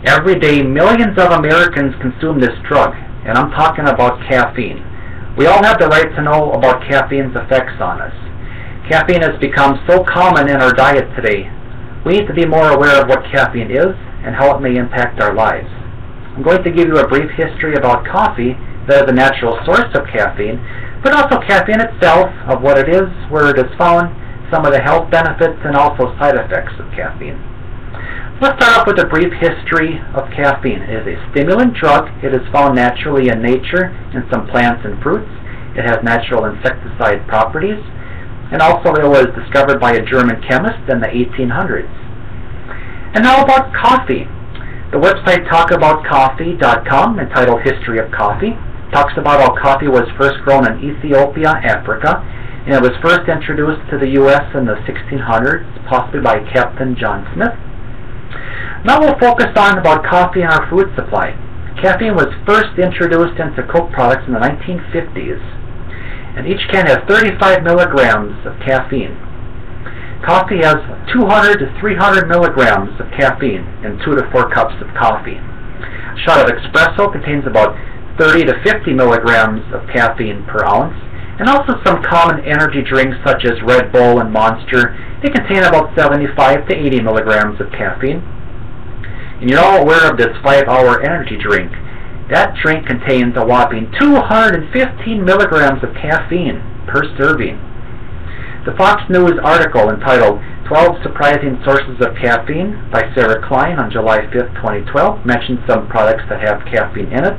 Every day, millions of Americans consume this drug, and I'm talking about caffeine. We all have the right to know about caffeine's effects on us. Caffeine has become so common in our diet today. We need to be more aware of what caffeine is and how it may impact our lives. I'm going to give you a brief history about coffee, that is a natural source of caffeine, but also caffeine itself, of what it is, where it is found, some of the health benefits, and also side effects of caffeine. Let's start off with a brief history of caffeine. It is a stimulant drug. It is found naturally in nature in some plants and fruits. It has natural insecticide properties, and also it was discovered by a German chemist in the 1800s. And now about coffee. The website talkaboutcoffee.com, entitled History of Coffee, talks about how coffee was first grown in Ethiopia, Africa, and it was first introduced to the U.S. in the 1600s, possibly by Captain John Smith. Now we'll focus on about coffee and our food supply. Caffeine was first introduced into Coke products in the 1950s, and each can has 35 milligrams of caffeine. Coffee has 200 to 300 milligrams of caffeine in 2 to 4 cups of coffee. A shot of espresso contains about 30 to 50 milligrams of caffeine per ounce, and also some common energy drinks such as Red Bull and Monster. They contain about 75 to 80 milligrams of caffeine. And you're all aware of this 5-hour energy drink. That drink contains a whopping 215 milligrams of caffeine per serving. The Fox News article entitled 12 Surprising Sources of Caffeine by Sarah Klein on July 5, 2012 mentions some products that have caffeine in it,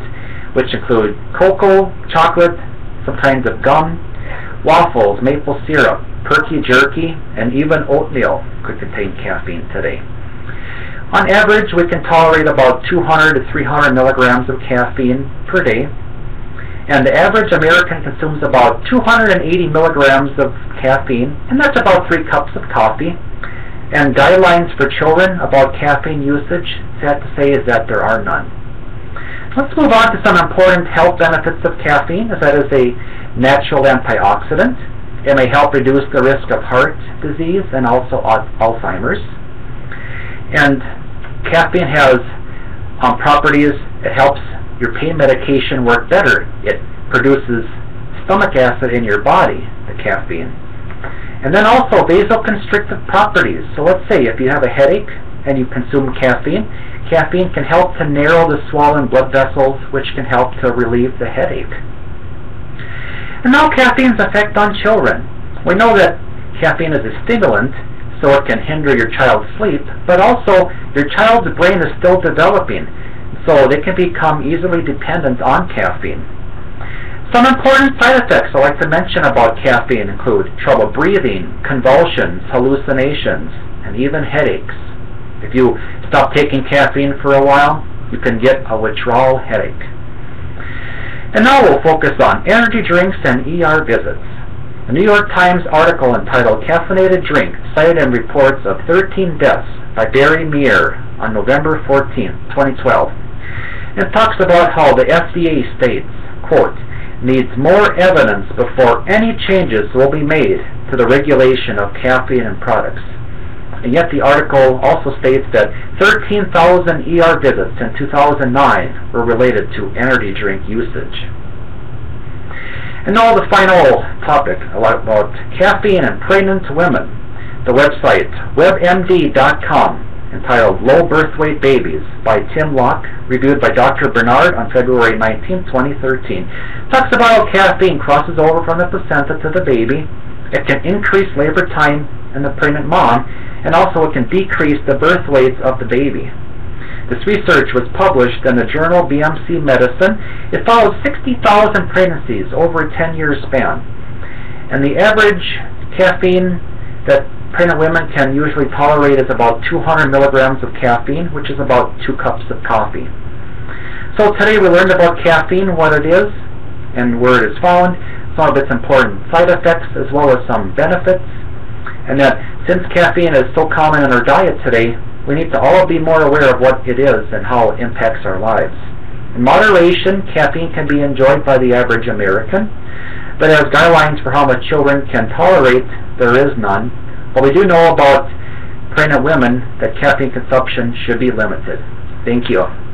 which include cocoa, chocolate, some kinds of gum, waffles, maple syrup, perky jerky, and even oatmeal could contain caffeine today. On average, we can tolerate about 200 to 300 milligrams of caffeine per day, and the average American consumes about 280 milligrams of caffeine, and that's about 3 cups of coffee. And guidelines for children about caffeine usage, sad to say, is that there are none. Let's move on to some important health benefits of caffeine, as that is a natural antioxidant. It may help reduce the risk of heart disease and also Alzheimer's. And caffeine has properties. It helps your pain medication work better. It produces stomach acid in your body, the caffeine. And then also vasoconstrictive properties. So let's say if you have a headache and you consume caffeine, caffeine can help to narrow the swollen blood vessels, which can help to relieve the headache. And now caffeine's effect on children. We know that caffeine is a stimulant, so it can hinder your child's sleep, but also your child's brain is still developing, so they can become easily dependent on caffeine. Some important side effects I'd like to mention about caffeine include trouble breathing, convulsions, hallucinations, and even headaches. If you stop taking caffeine for a while, you can get a withdrawal headache. And now we'll focus on energy drinks and ER visits. A New York Times article entitled Caffeinated Drink cited in reports of 13 deaths by Barry Meir on November 14, 2012. It talks about how the FDA states, quote, needs more evidence before any changes will be made to the regulation of caffeine and products. And yet the article also states that 13,000 ER visits in 2009 were related to energy drink usage. And now the final topic about caffeine and pregnant women. The website webmd.com, entitled Low Birth Weight Babies by Tim Locke, reviewed by Dr. Bernard on February 19, 2013, talks about how caffeine crosses over from the placenta to the baby. It can increase labor time in the pregnant mom, and also it can decrease the birth weights of the baby. This research was published in the journal BMC Medicine. It followed 60,000 pregnancies over a 10-year span. And the average caffeine that pregnant women can usually tolerate is about 200 milligrams of caffeine, which is about 2 cups of coffee. So today we learned about caffeine, what it is, and where it is found, some of its important side effects, as well as some benefits, and that since caffeine is so common in our diet today, we need to all be more aware of what it is and how it impacts our lives. In moderation, caffeine can be enjoyed by the average American, but as guidelines for how much children can tolerate, there is none. But we do know about pregnant women that caffeine consumption should be limited. Thank you.